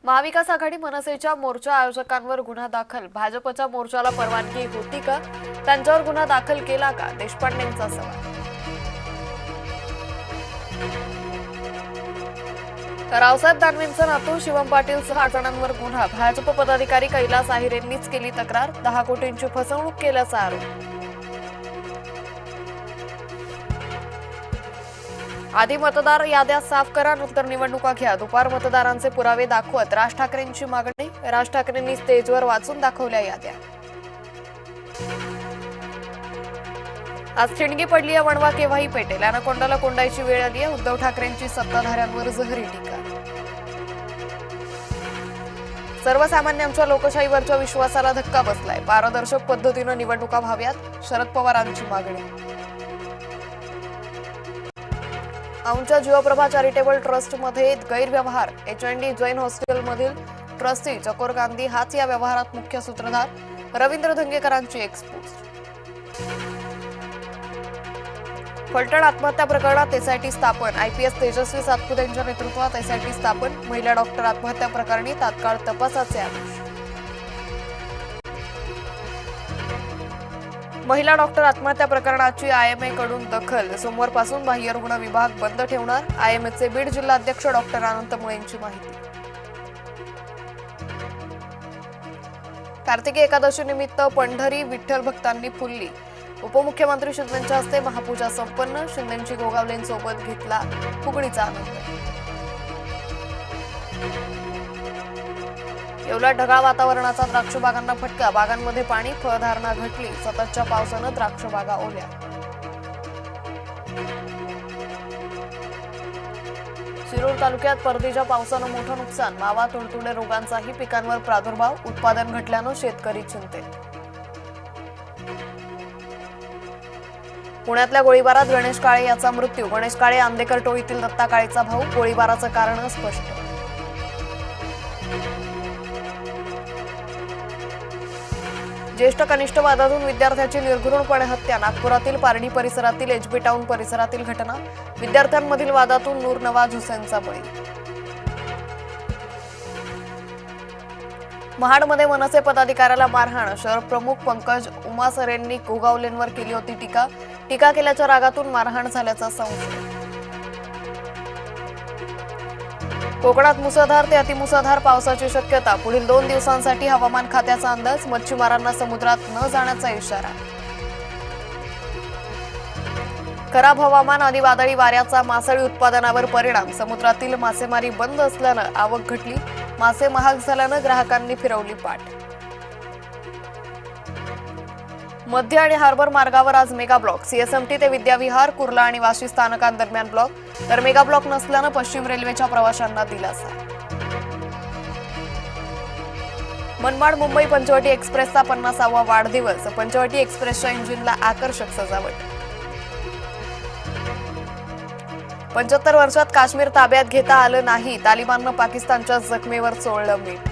महाविकास आघाडी मनसेच्या मोर्चा आयोजकांवर गुन्हा दाखल. भाजपच्या मोर्चाला परवानगी होती का? त्यांच्यावर गुन्हा दाखल केला का? देशपांडेंचा सवाल. रावसाहेब दानवेंचा नातू शिवम पाटील सह 8 जणांवर गुन्हा. भाजप पदाधिकारी कैलास आहिरेंनीच केली तक्रार. 10 कोटींची फसवणूक केल्याचा आरोप. आधी मतदार याद्या साफ करा, नंतर निवडणुका घ्या. दुपार मतदारांचे पुरावे दाखवत राज ठाकरेंची मागणी. राज ठाकरेंनी स्टेजवर वाचून दाखवल्या याद्या. आज ठिणगी पडली आहे, वणवा केव्हाही पेटेल. अनाकोंडाला कोंडायची वेळ आली आहे. उद्धव ठाकरेंची सत्ताधाऱ्यांवर जहरी टीका. सर्वसामान्यांच्या लोकशाहीवरच्या विश्वासाला धक्का बसलाय. पारदर्शक पद्धतीनं निवडणुका व्हाव्यात, शरद पवारांची मागणी. औंधच्या जीवप्रभा चॅरिटेबल ट्रस्टमध्ये गैरव्यवहार. एचएनडी जैन हॉस्टेलमधील ट्रस्टी चकोर गांधी हाच या व्यवहारात मुख्य सूत्रधार. रवींद्र धंगेकरांची एक्सपोज. फलटण आत्महत्या प्रकरणात एसआयटी स्थापन. आयपीएस तेजस्वी सातपुते यांच्या नेतृत्वात एसआयटी स्थापन. महिला डॉक्टर आत्महत्या प्रकरणी तात्काळ तपासाचे आदेश. महिला डॉक्टर आत्महत्या प्रकरणाची आयएमए कडून दखल. सोमवारपासून बाह्य रुग्ण विभाग बंद ठेवणार. आयएमएचे बीड जिल्हाध्यक्ष डॉक्टर अनंत मुळेंची माहिती. कार्तिकी एकादशी निमित्त पंढरी विठ्ठल भक्तांनी फुलली. उपमुख्यमंत्री शिंदेंच्या हस्ते महापूजा संपन्न. शिंदेंची गोगावलेंसोबत घेतला फुगडीचा आनंद. येवल्यात ढगाळ वातावरणाचा द्राक्ष बागांना फटका. बागांमध्ये पाणी, फळधारणा घटली. सततच्या पावसानं द्राक्ष बागा ओल्या. शिरूर तालुक्यात परतीच्या पावसानं मोठं नुकसान. मावा, तुडतुडे रोगांचाही पिकांवर प्रादुर्भाव. उत्पादन घटल्यानं शेतकरी चिंतेत. पुण्यातल्या गोळीबारात गणेश काळे याचा मृत्यू. गणेश काळे आंदेकर टोळीतील दत्ता काळेचा भाऊ. गोळीबाराचं कारण स्पष्ट. ज्येष्ठ कनिष्ठ वादातून विद्यार्थ्याची निर्घृणपणे हत्या. नागपुरातील पारडी परिसरातील एचबी टाउन परिसरातील घटना. विद्यार्थ्यांमधील वादातून नूर नवाज हुसेनचा बळी. महाडमध्ये मनसे पदाधिकाऱ्याला मारहाण. शहर प्रमुख पंकज उमासरेंनी गोगावलेंवर केली होती टीका. टीका केल्याच्या रागातून मारहाण झाल्याचा संशय. कोकणात मुसळधार ते अतिमुसळधार पावसाची शक्यता. पुढील 2 दिवसांसाठी हवामान खात्याचा अंदाज. मच्छीमारांना समुद्रात न जाण्याचा इशारा. खराब हवामान आणि वादळी वाऱ्याचा मासळी उत्पादनावर परिणाम. समुद्रातील मासेमारी बंद असल्यानं आवक घटली. मासे महाग झाल्यानं ग्राहकांनी फिरवली पाठ. मध्य आणि हार्बर मार्गावर आज मेगा ब्लॉक. सीएसएमटी ते विद्याविहार, कुर्ला आणि वाशी स्थानकांदरम्यान ब्लॉक. तर मेगा ब्लॉक नसल्यानं पश्चिम रेल्वेच्या प्रवाशांना दिलासा. मनमाड मुंबई पंचवटी एक्सप्रेसचा 50वा वाढदिवस. पंचवटी एक्सप्रेसच्या इंजिनला आकर्षक सजावट. 75 वर्षात काश्मीर ताब्यात घेता आलं नाही. तालिबाननं पाकिस्तानच्या जखमेवर चोळलं मीठ.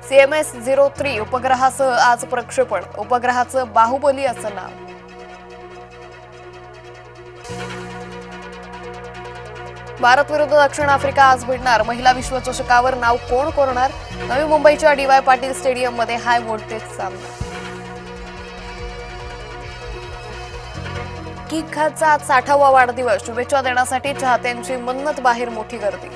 CMS-03 उपग्रहासह आज प्रक्षेपण. उपग्रहाचं बाहुबली असं नाव. भारत विरुद्ध दक्षिण आफ्रिका आज भिडणार. महिला विश्वचषकावर नाव कोण कोरणार? नवी मुंबईच्या DY पाटील स्टेडियममध्ये हाय व्होल्टेज सामना. किक खानचा आज 60वा वाढदिवस. शुभेच्छा देण्यासाठी चाहत्यांची मन्नत बाहेर मोठी गर्दी.